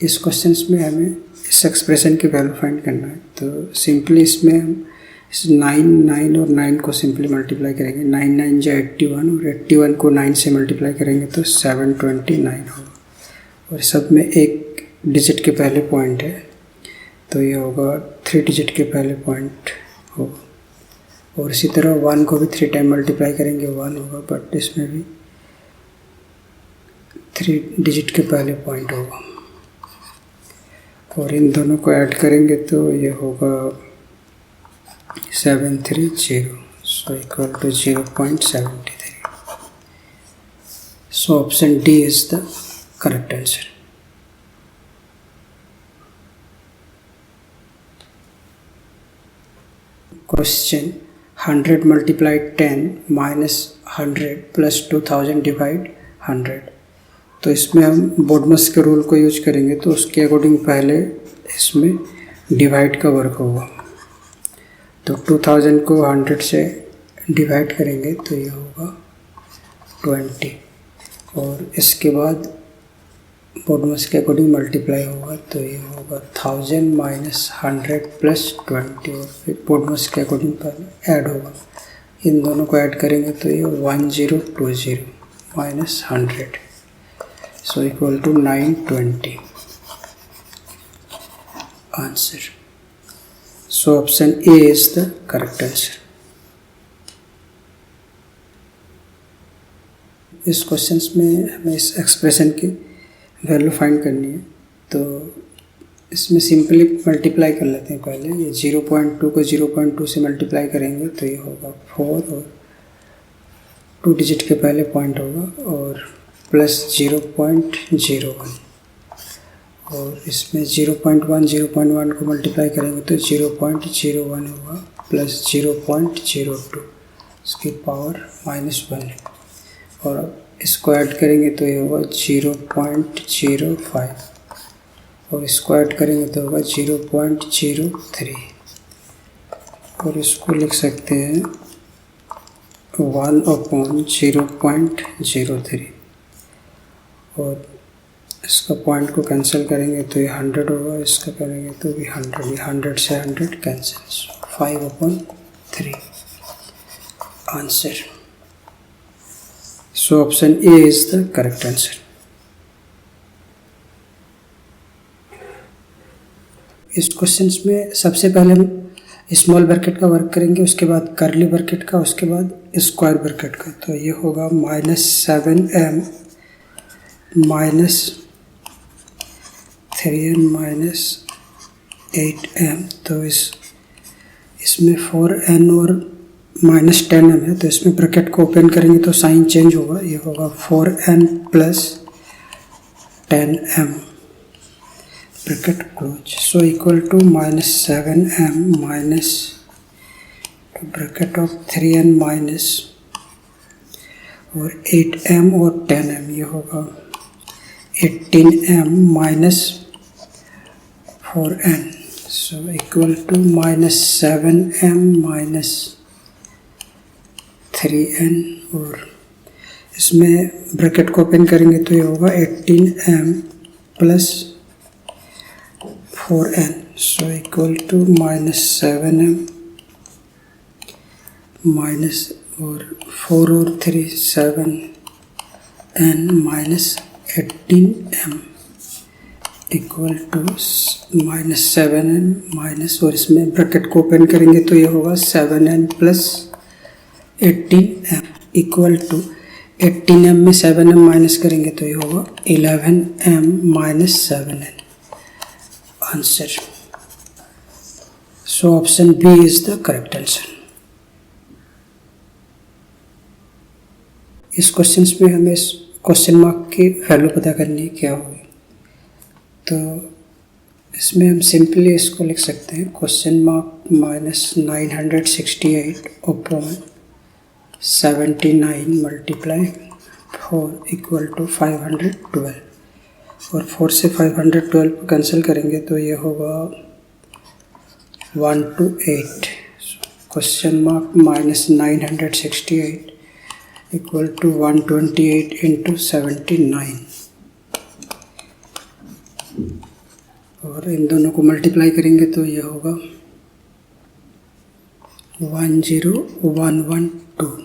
इस क्वेश्चन में हमें इस एक्सप्रेशन की वैल्यू फाइंड करना है। तो सिंपली इसमें हम इस 9 और 9 को सिंपली मल्टीप्लाई करेंगे। 9 9 जा 81 और 81 को 9 से मल्टीप्लाई करेंगे तो 729 होगा। और सब में एक डिजिट के पहले पॉइंट है तो ये होगा 3 डिजिट के पहले पॉइंट होगा। और इसी तरह 1 को भी 3 टाइम मल्टीप्लाई करेंगे 1 होगा, बट इसमें भी 3 डिजिट के पहले पॉइंट होगा। और इन दोनों को ऐड करेंगे तो ये होगा 730, so equal to 0.73। So option D is the correct answer. Question 100 multiplied 10 minus 100 plus 2000 divide 100। तो इसमें हम बोडमस के रूल को यूज करेंगे, तो उसके अकॉर्डिंग पहले इसमें डिवाइड का वर्क होगा। तो 2000 को 100 से डिवाइड करेंगे तो ये होगा 20, और इसके बाद बोडमस के अकॉर्डिंग मल्टीप्लाई होगा तो ये होगा 1000 माइनस 100 प्लस 20, और फिर बोडमस के अकॉर्डिंग पहले ऐड होगा। इन दोनों को ऐड करेंगे तो ये 1020 minus 100, so equal to 920 answer. So option A is the correct answer. इस क्वेश्चंस में हमें इस एक्सप्रेशन की वैल्यू फाइंड करनी है। तो इसमें सिंपली मल्टीप्लाई कर लेते हैं पहले। ये 0.2 को 0.2 से मल्टीप्लाई करेंगे तो ये होगा 4, और 2 डिजिट के पहले पॉइंट होगा, और प्लस 0.01, और इसमें 0.1 को मल्टीप्लाई करेंगे तो 0.01 होगा, प्लस 0.02 इसकी पावर -1 है, और इसको ऐड करेंगे तो ये होगा 0.05, और इसको ऐड करेंगे तो होगा 0.03, और इसको लिख सकते हैं 1/0.03, और इसका पॉइंट को कैंसिल करेंगे तो ये 100 होगा, इसका करेंगे तो भी 100 से 100 cancel, 5/3 answer. So option A is the correct answer. इस क्वेश्चन में सबसे पहले हम स्मॉल ब्रैकेट का वर्क करेंगे, उसके बाद करली ब्रैकेट का, उसके बाद स्क्वायर ब्रैकेट का। तो ये होगा -7m minus 3n minus 8m। तो इसमें 4n और -10m है, तो इसमें ब्रैकेट को ओपन करेंगे तो साइन चेंज होगा। ये होगा 4n plus 10m bracket close, so equal to -7m minus bracket of 3n minus और 8m और 10m, ये होगा 18m minus 4n, so equal to -7m minus 3n, और इसमें ब्रैकेट को ओपन करेंगे तो ये होगा 18m plus 4n, so equal to -7m minus और 4 और 3 7n minus 18m equal to -7n minus, और इसमें ब्रैकेट को ओपन करेंगे तो ये होगा 7n plus 18m equal to 18m में 7m माइनस करेंगे तो ये होगा 11m minus 7n answer. So option B is the correct answer. इस क्वेश्चन में हमें इस क्वेश्चन मार्क की वैल्यू पता करनी है क्या होगी। तो इसमें हम सिंपली इसको लिख सकते हैं question mark -968 upon 79 multiply 4 equal to 512, और 4 से 512 को कैंसिल करेंगे तो ये होगा 128। Question mark -968 equal to 128 into 79। और इन दोनों को मल्टीप्लाई करेंगे तो ये होगा 10112।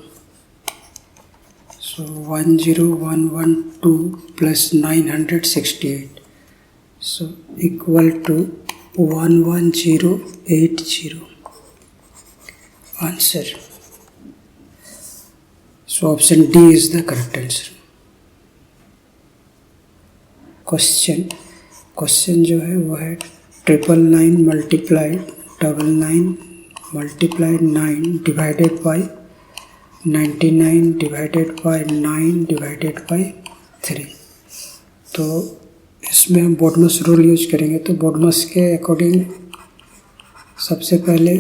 So 10112 plus 968 so equal to 11080 answer. So option D is the correct answer. Question जो है वो है 999 multiplied 9 divided by 99 divided by 9 divided by 3। तो इसमें हम बॉडमस रूल यूज करेंगे। तो बॉडमस के अकॉर्डिंग सबसे पहले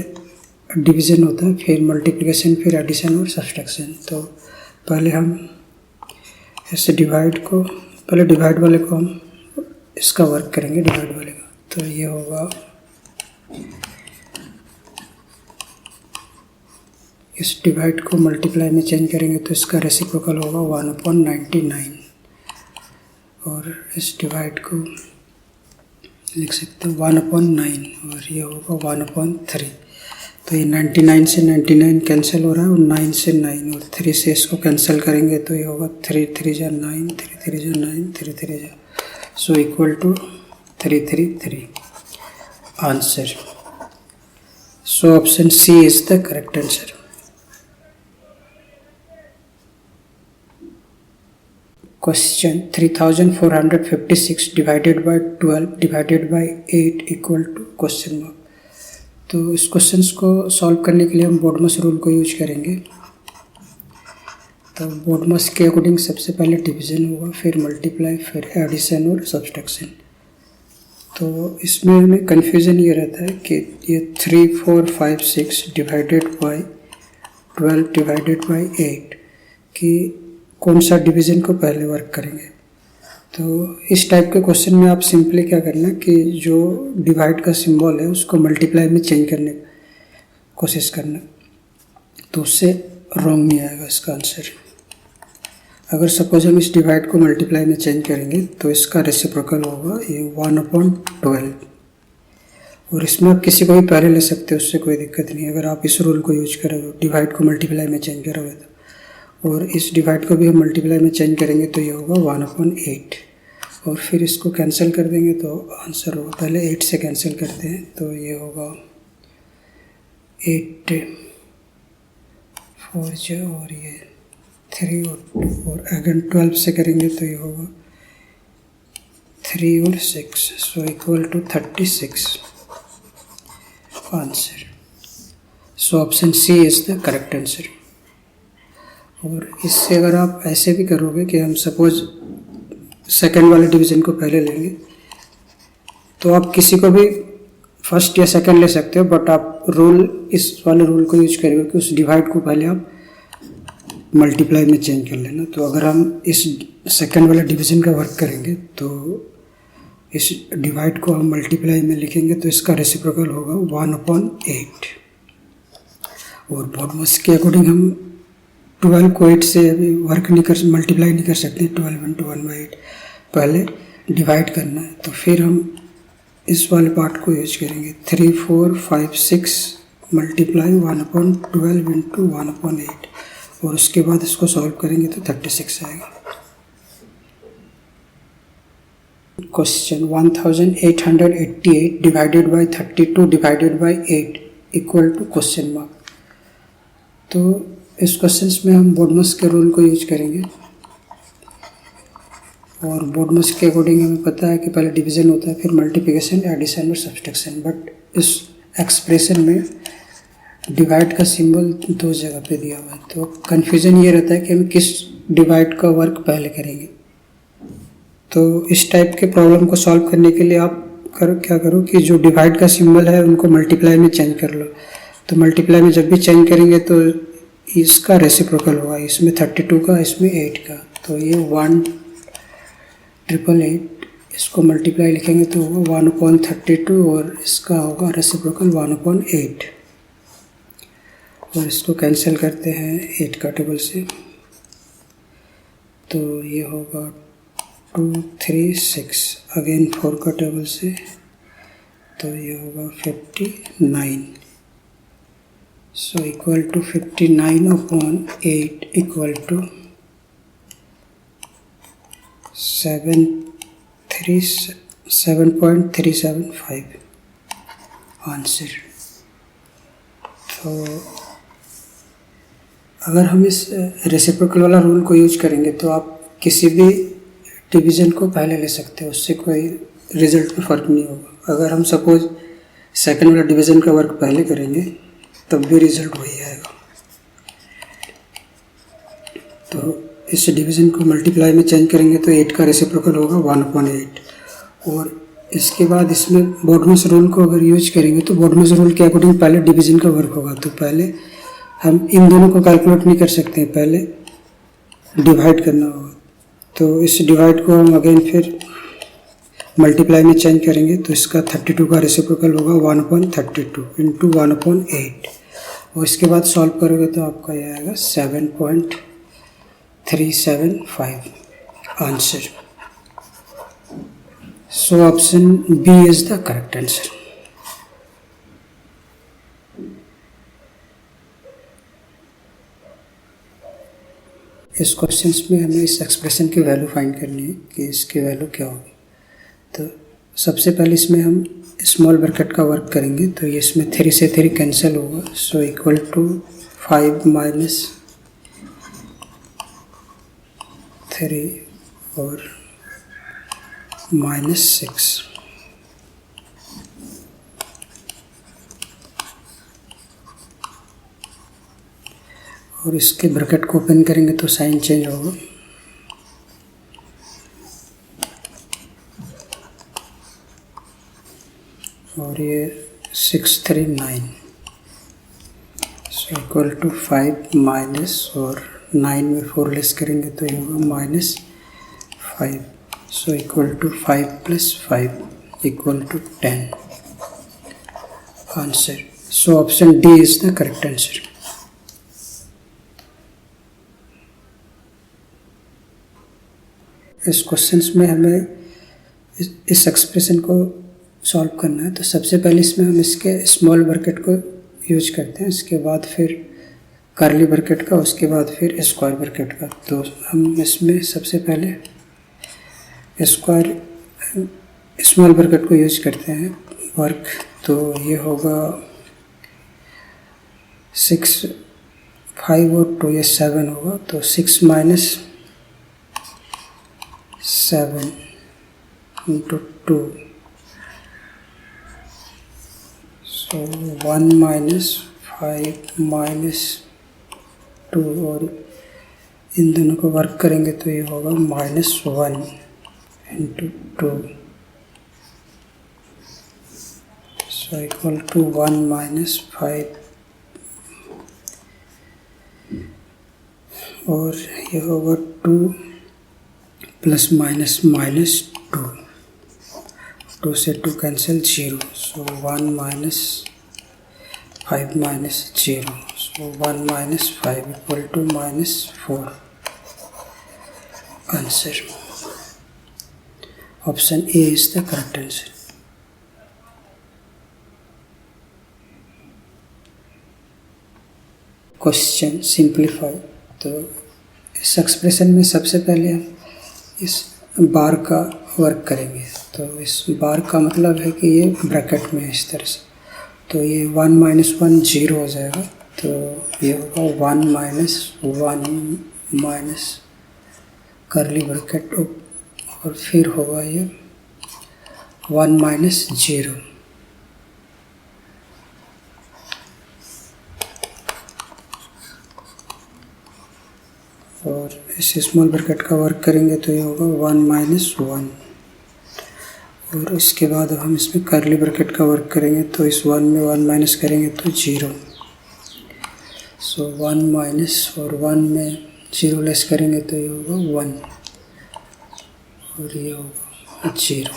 डिवीज़न होता है, फिर मल्टीप्लिकेशन, फिर एडिशन और सब्सट्रैक्शन। तो पहले हम ऐसे डिवाइड वाले को हम इसका वर्क करेंगे, डिवाइड वाले का। तो ये होगा, इस डिवाइड को मल्टीप्लाई में चेंज करेंगे तो इसका रेसिप्रोकल होगा 1/99 और इस डिवाइड को लिख सकते हैं 1/9 और ये होगा 1/3। तो ये 99 से 99 कैंसिल हो रहा है और 9 से 9 और 3 से इसको कैंसिल करेंगे तो ये होगा 3 3 जा 9, 3 3 जा 9, 3 3 जा, so equal to 333 answer. So option C is the correct answer. Question 3456 divided by 12 divided by 8 equal to question mark. तो इस क्वेश्चंस को सॉल्व करने के लिए हम बॉडमस रूल को यूज करेंगे। तो बॉडमस के अकॉर्डिंग सबसे पहले डिवीज़न होगा, फिर मल्टीप्लाई, फिर एडिशन और सब्सट्रैक्शन। तो इसमें हमें कन्फ्यूज़न ये रहता है कि ये 3456 डिवाइडेड बाई 12 डिवाइडेड बाई 8 कि कौन सा डिवीज़न को पहले वर्क करेंगे। तो इस टाइप के क्वेश्चन में आप सिंपली क्या करना कि जो डिवाइड का सिंबल है उसको मल्टीप्लाई में चेंज करने की कोशिश करना, तो उससे रॉन्ग नहीं आएगा इसका आंसर। अगर सपोज हम इस डिवाइड को मल्टीप्लाई में चेंज करेंगे तो इसका रेसिप्रोकल होगा ये 1/12 और इसमें आप किसी को भी पहले ले सकते हो, उससे कोई दिक्कत नहीं। अगर आप इस रूल को यूज करोगे, डिवाइड को मल्टीप्लाई में चेंज करोगे तो, और इस डिवाइड को भी हम मल्टीप्लाई में चेंज करेंगे तो ये होगा 1/8 और फिर इसको कैंसिल कर देंगे तो आंसर होगा, पहले 8 से कैंसिल करते हैं तो ये होगा 8 4 जो और ये 3 और 2 और अगेन 12 से करेंगे तो ये होगा 3 और 6 so equal to 36 answer. So option C is the correct answer. और इससे अगर आप ऐसे भी करोगे कि हम सपोज सेकंड वाले डिवीज़न को पहले लेंगे तो आप किसी को भी फर्स्ट या सेकंड ले सकते हो, बट आप इस वाले रूल को यूज करोगे कि उस डिवाइड को पहले आप मल्टीप्लाई में चेंज कर लेना। तो अगर हम इस सेकंड वाला डिवीज़न का वर्क करेंगे तो इस डिवाइड को हम मल्टीप्लाई में लिखेंगे तो इसका रेसिप्रोकल होगा 1/8 और बॉडमस के अकॉर्डिंग हम 12 को 8 से अभी मल्टीप्लाई नहीं कर सकते। 12 × 1/8 पहले डिवाइड करना है, तो फिर हम इस वाले पार्ट को यूज करेंगे 3456 मल्टीप्लाई 1/12 × 1/8 और उसके बाद इसको सॉल्व करेंगे तो 36 आएगा। Question 1888 divided by 32 divided by 8 equal to question mark. तो इस क्वेश्चंस में हम बॉडमस के रूल को यूज करेंगे और बॉडमस के अकॉर्डिंग हमें पता है कि पहले डिवीज़न होता है, फिर मल्टीप्लिकेशन, एडिशन और सब्सट्रैक्शन। बट इस एक्सप्रेशन में डिवाइड का सिंबल 2 जगह पे दिया हुआ है, तो कन्फ्यूज़न ये रहता है कि हम किस डिवाइड का वर्क पहले करेंगे। तो इस टाइप के प्रॉब्लम को सॉल्व करने के लिए आप क्या करो कि जो डिवाइड का सिंबल है उनको मल्टीप्लाई में चेंज कर लो। तो मल्टीप्लाई में जब भी चेंज करेंगे तो इसका रेसिप्रोकल होगा, इसमें 32 का, इसमें 8 का। तो ये 1/888 इसको मल्टीप्लाई लिखेंगे तो होगा 1/32 और इसका होगा रेसिप्रोकल 1/8 और इसको कैंसिल करते हैं 8 का टेबल से तो ये होगा 2 3 6, अगेन 4 का टेबल से तो ये होगा 59। So equal to 59/8 equal to 7.375 answer. तो अगर हम इस रेसिप्रोकल वाला रूल को यूज करेंगे तो आप किसी भी डिवीज़न को पहले ले सकते हो, उससे कोई रिजल्ट में फ़र्क नहीं होगा। अगर हम सपोज सेकंड वाला डिवीज़न का वर्क पहले करेंगे तब भी रिजल्ट वही आएगा। तो इस डिवीज़न को मल्टीप्लाई में चेंज करेंगे तो 8 का रेसिप्रोकल होगा 1/8। और इसके बाद इसमें बोडमस रूल को अगर यूज करेंगे तो बोडमस रूल के अकॉर्डिंग पहले डिवीज़न का वर्क होगा। तो पहले हम इन दोनों को कैलकुलेट नहीं कर सकते हैं, पहले डिवाइड करना होगा। तो इस डिवाइड को हम अगेन फिर मल्टीप्लाई में चेंज करेंगे तो इसका 32 का रेसिप्रोकल होगा 1/32 इंटू 1/8। और इसके बाद सॉल्व करोगे तो आपका यह आएगा 7.375 answer. So option B is the correct answer. इस क्वेश्चंस में हमें इस एक्सप्रेशन की वैल्यू फाइंड करनी है कि इसकी वैल्यू क्या होगी। तो सबसे पहले इसमें हम स्मॉल ब्रैकेट का वर्क करेंगे तो ये इसमें 3 से 3 कैंसिल होगा। सो इक्वल टू 5 माइनस 3 और -6। और इसके ब्रैकेट को ओपन करेंगे तो साइन चेंज होगा। और ये 639। सो इक्वल टू 5 माइनस और 9 में 4 लेस करेंगे तो ये होगा -5। So equal to 5 + 5 equal to 10 answer. So option D is the correct answer. इस क्वेश्चंस में हमें इस एक्सप्रेशन को सॉल्व करना है। तो सबसे पहले इसमें हम इसके स्मॉल ब्रैकेट को यूज करते हैं, इसके बाद फिर कर्ली ब्रैकेट का, उसके बाद फिर स्क्वायर ब्रैकेट का। तो हम इसमें सबसे पहले स्मॉल ब्रैकेट को यूज करते हैं वर्क। तो ये होगा 6, 5 और 2 ये 7 होगा। तो 6 माइनस 7 इंटू 2। सो 1 माइनस 5 माइनस 2 और इन दोनों को वर्क करेंगे तो ये होगा -1 into 2। So equal to 1 minus 5 और ये होगा 2 प्लस माइनस -2। 2 से 2 cancel 0। So 1 minus 5 minus 0। So 1 minus 5 equal to -4 answer. Option A is the correct answer. Question simplify. तो इस एक्सप्रेशन में सबसे पहले हम इस बार का वर्क करेंगे। तो इस बार का मतलब है कि ये ब्रैकेट में है इस तरह से। तो ये 1 माइनस 1 0 हो जाएगा। तो ये होगा 1 माइनस 1 माइनस कर्ली ब्रैकेट और फिर होगा ये 1 माइनस 0। और इस स्मॉल ब्रैकेट का वर्क करेंगे तो ये होगा 1 माइनस 1। और इसके बाद हम इसमें कर्ली ब्रैकेट का वर्क करेंगे तो इस 1 में 1 माइनस करेंगे तो 0। सो 1 माइनस और 1 में 0 लेस करेंगे तो ये होगा 1 और ये होगा 0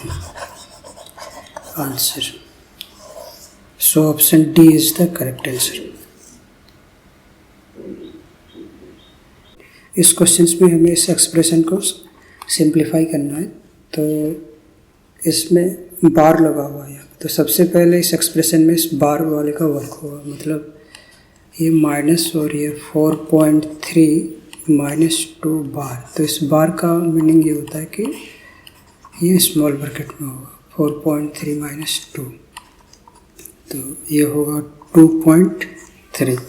answer. So option D is the correct answer. इस क्वेश्चंस में हमें इस एक्सप्रेशन को सिंप्लीफाई करना है। तो इसमें बार लगा हुआ है। तो सबसे पहले इस एक्सप्रेशन में इस बार वाले का वर्क होगा, मतलब ये माइनस और ये 4.3 माइनस 2 बार। तो इस बार का मीनिंग ये होता है कि ये स्मॉल ब्रैकेट में होगा 4.3 माइनस 2, तो ये होगा 2.3।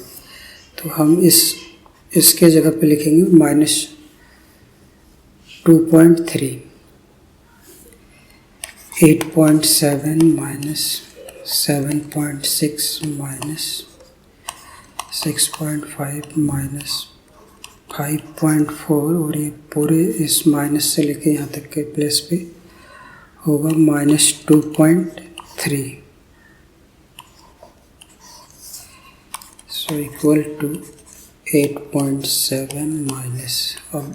तो हम इसके जगह पे लिखेंगे माइनस 2.3, 8.7 माइनस 7.6 माइनस 6.5 माइनस 5.4, और ये पूरे इस माइनस से लेके यहाँ तक के प्लेस पे होगा minus 2.3, so equal to 8.7 minus, अब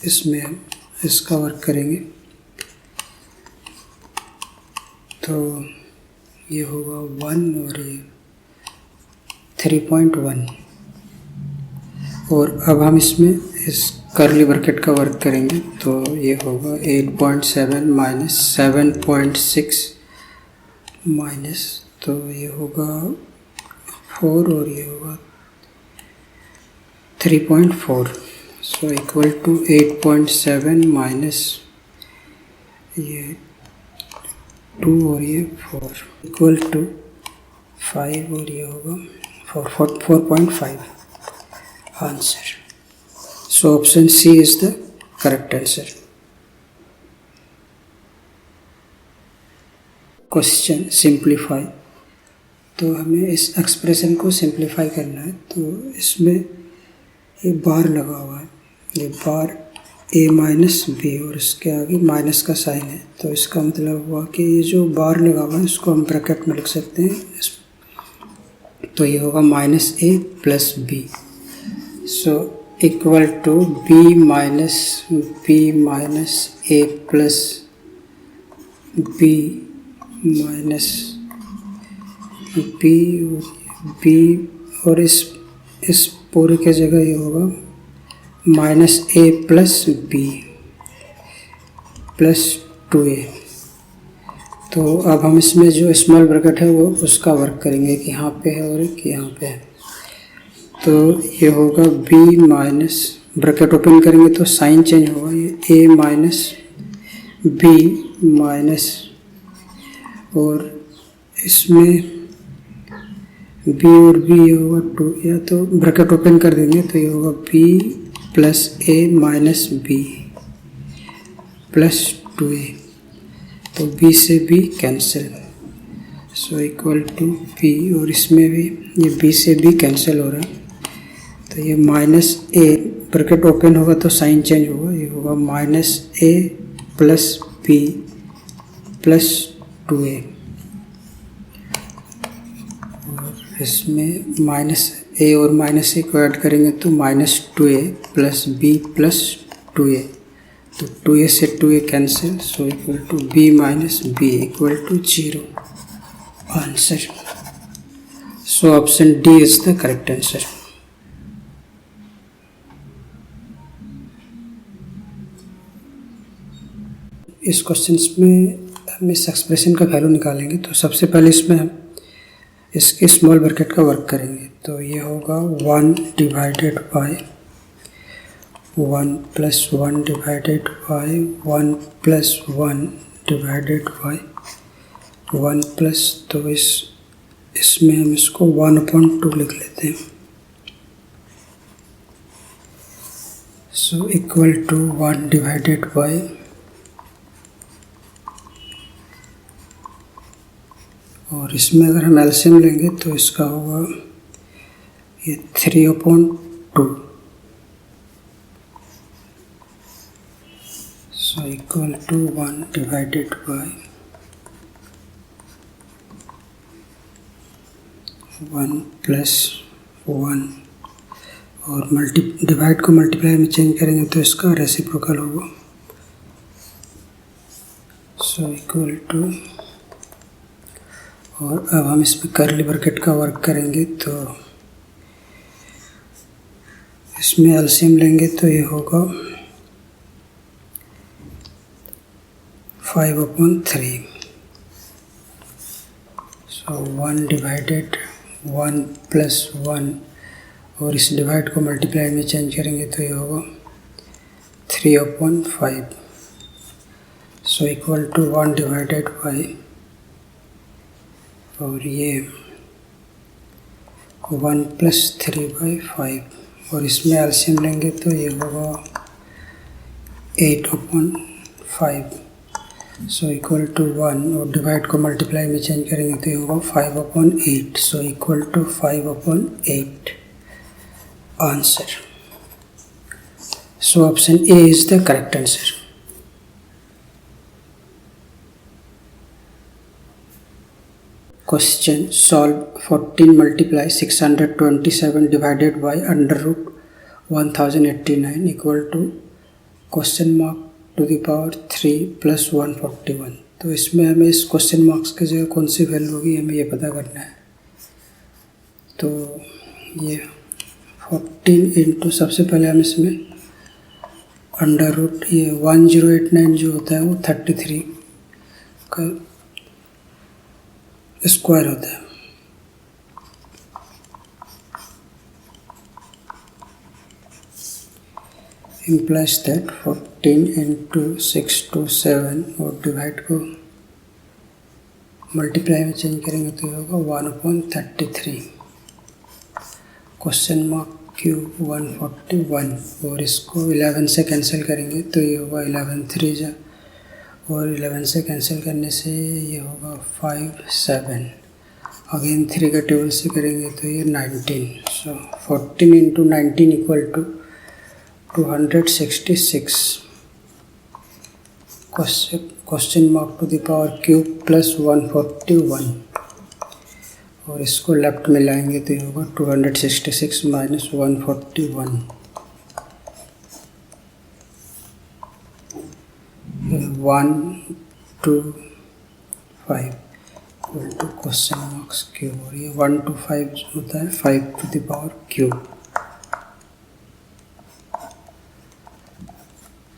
इसमें हम इसका वर्क करेंगे तो ये होगा 1 और ये 3.1, और अब हम इसमें इस कर्ली ब्रैकेट का वर्क करेंगे तो ये होगा 8.7 माइनस 7.6 माइनस, तो ये होगा 4 और ये होगा 3.4, सो इक्वल टू 8.7 माइनस ये 2 और ये 4 इक्वल टू 5 और ये होगा 4.5 answer. So option C is the correct answer. Question simplify, तो हमें इस एक्सप्रेशन को सिंप्लीफाई करना है। तो इसमें ये बार लगा हुआ है, ये बार a माइनस बी और इसके आगे माइनस का साइन है, तो इसका मतलब हुआ कि ये जो बार लगा हुआ है इसको हम ब्रैकेट में लिख सकते हैं, तो ये होगा minus a plus B, so equal to b minus a plus b minus b और इस पूरे के जगह ये होगा minus a plus B plus 2a। तो अब हम इसमें जो स्मॉल ब्रैकेट है वो उसका वर्क करेंगे कि यहाँ पे है और एक यहाँ पे है, तो ये होगा b माइनस, ब्रैकेट ओपन करेंगे तो साइन चेंज होगा, ये a माइनस b माइनस, और इसमें b और b ये होगा 2, या तो ब्रैकेट ओपन कर देंगे तो ये होगा b plus a minus b plus 2a, तो b से b cancel, so equal to b, और इसमें भी ये b से b कैंसिल हो रहा है, तो ये माइनस a, ब्रैकेट ओपन होगा तो साइन चेंज होगा, ये होगा minus a plus b plus 2a, इसमें माइनस a और माइनस a को ऐड करेंगे तो minus 2a plus b plus 2a, तो 2a से 2a cancel, so equal to b minus b equal to 0 answer. So option D is the correct answer. इस question में हम इस एक्सप्रेशन का वैल्यू निकालेंगे, तो सबसे पहले इसमें हम इसके स्मॉल ब्रैकेट का वर्क करेंगे, तो ये होगा 1 divided by 1 plus 1 divided by 1 plus 1 divided by 1 plus, तो इसमें हम इसको 1/2 लिख लेते हैं, so equal to 1 divided by और इसमें अगर हम एलसीएम लेंगे तो इसका होगा ये 3/2, so equal to 1 divided by 1 plus 1, और डिवाइड को मल्टीप्लाई में चेंज करेंगे तो इसका रेसिप्रोकल होगा, सो इक्वल टू, और अब हम इसमें कर्ली ब्रैकेट का वर्क करेंगे, तो इसमें एलसीएम लेंगे तो ये होगा 5/3, सो 1 डिवाइडेड 1 प्लस 1 और इस डिवाइड को मल्टीप्लाई में चेंज करेंगे तो ये होगा 3/5 so equal to 1 divided by और ये 1 प्लस 3/5 और इसमें एलसीएम लेंगे तो ये होगा 8/5 सो इक्वल टू 1 और डिवाइड को मल्टीप्लाई में चेंज करेंगे तो ये होगा 5/8 so equal to 5/8 answer. So option A is the correct answer. Question: solve 14 multiply 627 divided by under root 1089 equal to question mark to the power 3 plus 141. तो इसमें हमें इस क्वेश्चन मार्क्स की जगह कौन सी वैल्यू होगी हमें ये पता करना है. तो ये 14 इंटू सबसे पहले हम इसमें अंडर रूट ये 1089 जो होता है वो 33 का स्क्वायर होता है. implies that 14 इंटू 627 और डिवाइड को मल्टीप्लाई में चेंज करेंगे तो ये होगा 1/33 क्वेश्चन मार्क क्यू 141 और इसको 11 से कैंसिल करेंगे तो ये होगा 11 3 जा और 11 से कैंसिल करने से ये होगा 5 7 अगेन 3 का टेबल से करेंगे तो ये 19 so 14 into 19 equal to 266 question mark to the power cube plus 141 और इसको लेफ्ट में लाएंगे तो ये होगा 266 minus 141 1 2 5 equal to question marks cube और ये 1 to 5 होता है 5 to the power cube.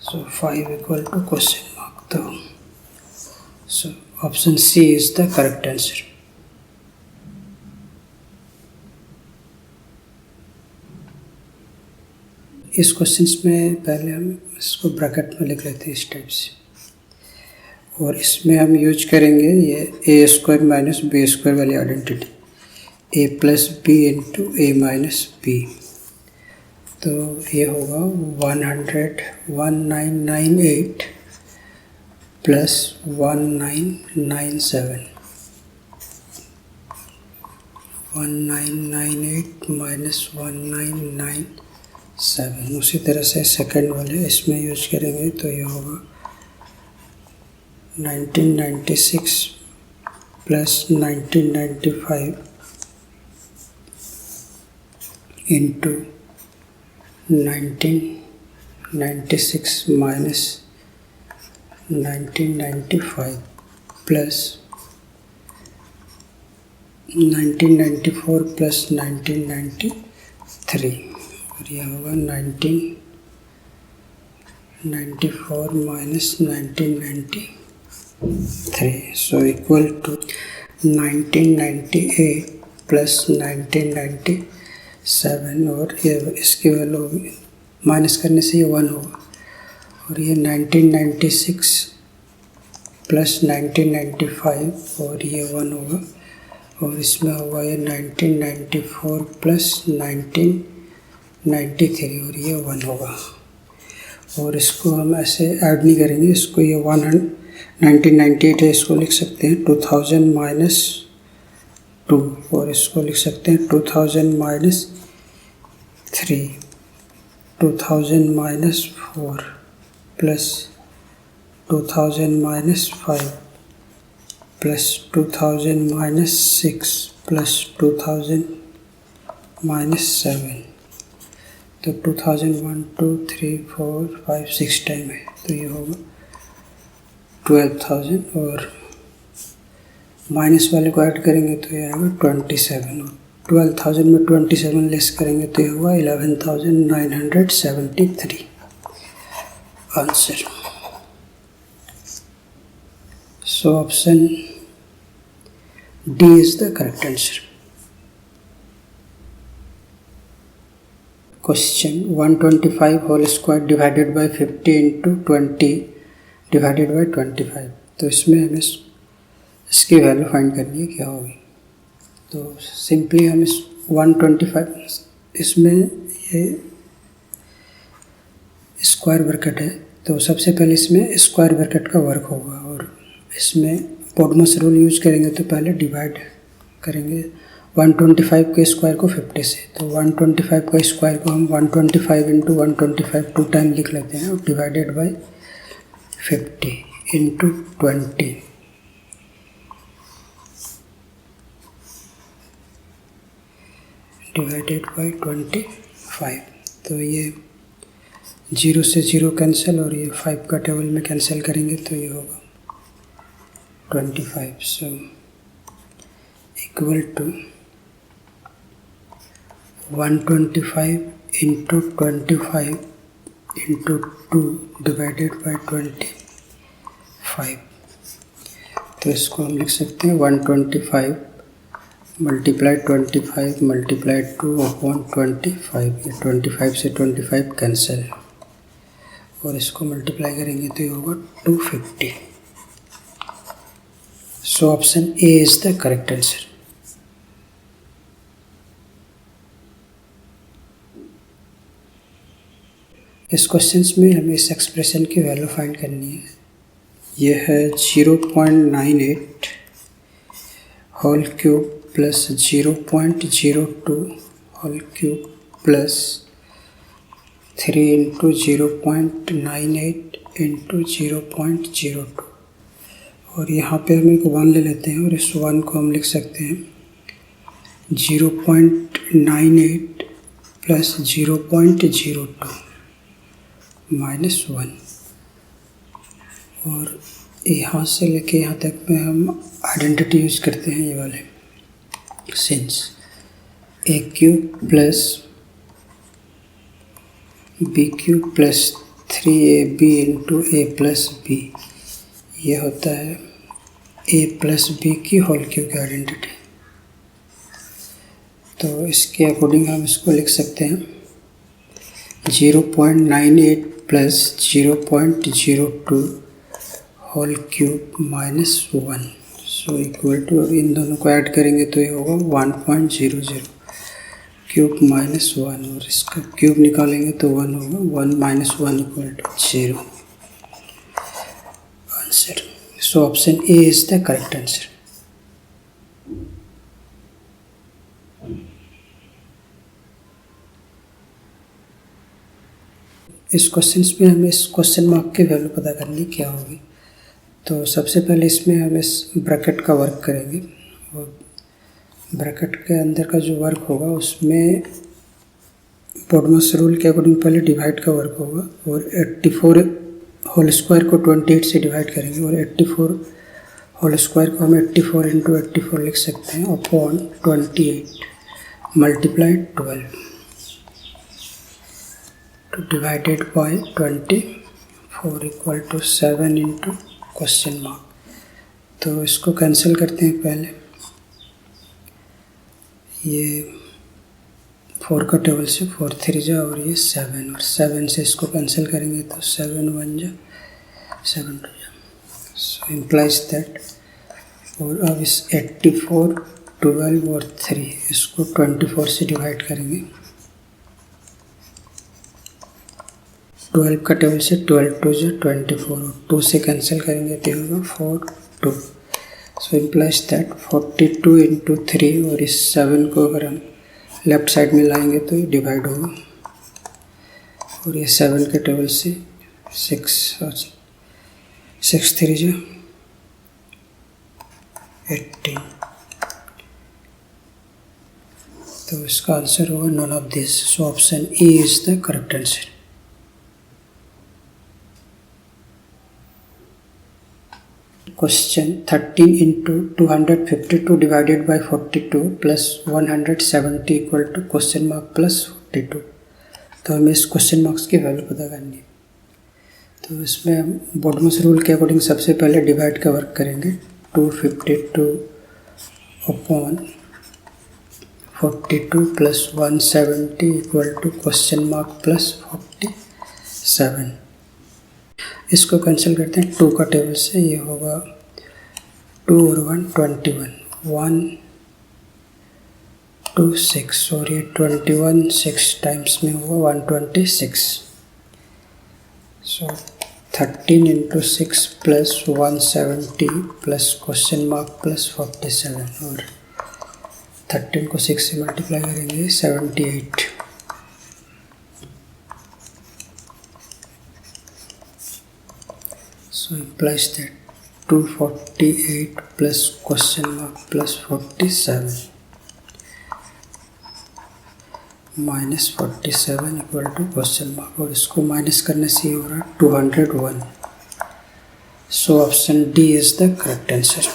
So 5 equal to question mark. So option C is the correct answer. इस क्वेश्चंस में पहले हम इसको ब्रैकेट में लिख लेते हैं इस टाइप से और इसमें हम यूज करेंगे ये ए स्क्वायर माइनस बी स्क्वायर वाली आइडेंटिटी ए प्लस बी इंटू ए माइनस बी. तो ये होगा 1998 प्लस 1997 1998 माइनस 1997. उसी तरह से सेकंड वाले इसमें यूज करेंगे तो ये होगा 1996 plus 1995 into 1996 minus 1995 plus 1994 plus 1993 और यह होगा 1994 minus 1993 so equal to 1998 plus 1997 और ये इसकी वैल्यू माइनस करने से ये 1 होगा और ये 1996 प्लस 1995 और ये 1 होगा और इसमें होगा ये 1994 प्लस 1993 और ये 1 होगा और इसको हम ऐसे ऐड नहीं करेंगे. इसको ये 1998 है इसको लिख सकते हैं 2000 माइनस 2 और इसको लिख सकते हैं 2000 minus 3 2000 minus 4 plus 2000 minus 5 plus 2000 minus 6 plus 2000 minus 7. तो 2000 1 2 3 4 5 6 टाइम है तो ये होगा 12,000 और माइनस वाले को ऐड करेंगे तो ये आएगा 27 और 12,000 में 27 लेस करेंगे तो ये होगा 11,973 answer. So option D is the correct answer. Question 125 whole square divided by 50 into 20 divided by 25। तो इसमें हमें इसकी वैल्यू फाइंड करनी है, क्या होगी। तो सिंपली हम इस 125, इसमें ये स्क्वायर ब्रैकेट है, तो सबसे पहले इसमें स्क्वायर ब्रैकेट का वर्क होगा और इसमें पोडमस रूल यूज करेंगे। तो पहले डिवाइड करेंगे 125 के स्क्वायर को 50 से। तो 125 का स्क्वायर को हम 125 इंटू 125 टू टाइम लिख लेते हैं और divided by 50 into 20 divided by 25। तो ये 0 से 0 कैंसिल और ये 5 का टेबल में कैंसिल करेंगे तो ये होगा 25। So equal to 125 into 25 into 2 divided by 25। तो इसको हम लिख सकते हैं 125 मल्टीप्लाई 25 मल्टीप्लाई 2 अपॉन 25। ये 25 से 25 कैंसिल है और इसको मल्टीप्लाई करेंगे तो ये होगा 250। सो option A is the correct answer. इस क्वेश्चन में हमें इस एक्सप्रेशन की वैल्यू फाइंड करनी है। यह है 0.98 whole cube plus 0.02 whole cube plus 3 into 0.98 into 0.02 और यहाँ पे हम एक 1 ले लेते हैं और इस 1 को हम लिख सकते हैं 0.98 प्लस 0.02 माइनस 1 और यहाँ से लेके यहाँ तक में हम आइडेंटिटी यूज करते हैं ये वाले, since A cube plus B cube plus 3ab into A plus B, ये होता है ए प्लस बी की होल क्यूब की आइडेंटिटी। तो इसके अकॉर्डिंग हम इसको लिख सकते हैं 0.98 plus 0.02 whole cube minus 1। So equal to, इन दोनों को ऐड करेंगे तो ये होगा 1.00 क्यूब माइनस 1 और इसका क्यूब निकालेंगे तो 1 होगा। 1 minus 1 equal to 0 answer. So option A is the correct answer. इस क्वेश्चन में हमें इस क्वेश्चन मार्क की वैल्यू पता करनी क्या होगी। तो सबसे पहले इसमें हम इस ब्रैकेट का वर्क करेंगे और ब्रैकेट के अंदर का जो वर्क होगा उसमें पोडमस रूल के अकॉर्डिंग पहले डिवाइड का वर्क होगा और 84 होल स्क्वायर को 28 से डिवाइड करेंगे और 84 होल स्क्वायर को हम 84 इंटू 84 लिख सकते हैं upon 28 multiply 12 divided by 24 equal to 7 into question mark. तो इसको कैंसिल करते हैं पहले, ये 4 का टेबल से 4 3 जा और ये 7 और 7 से इसको कैंसिल करेंगे तो 7 1 जा 7 2 जा। So implies that. और अब इस 84 12 और 3 इसको 24 से डिवाइड करेंगे। 12 का टेबल से 12 2 जा 24 और 2 से कैंसिल करेंगे तो होगा 4 2। सो इम्प्लाइज दैट 42 इंटू 3 और इस 7 को अगर हम लेफ्ट साइड में लाएंगे तो ये डिवाइड होगा और ये 7 के टेबल से 6 और 6 3 जा 18। तो इसका आंसर होगा none of this. So option A is the correct answer. Question 13 into 252 divided by 42 plus 170 equal to question mark plus 42। तो हमें इस क्वेश्चन मार्क्स की वैल्यू पता करनी है। तो इसमें हम बोडमस रूल के अकॉर्डिंग सबसे पहले डिवाइड का वर्क करेंगे। 252 upon 42 plus 170 equal to question mark plus 47। इसको कैंसिल करते हैं 2 का टेबल से, ये होगा 2 और 1 21, 1 2 6 और ये 21 6 टाइम्स में होगा 126। सो 13 into 6 plus 170 plus question mark plus 47 और 13 को 6 से मल्टीप्लाई करेंगे 78। So implies that 248 plus question mark plus 47 minus 47 equal to question mark, और इसको माइनस करने से ये हो रहा है 201। So option D is the correct answer.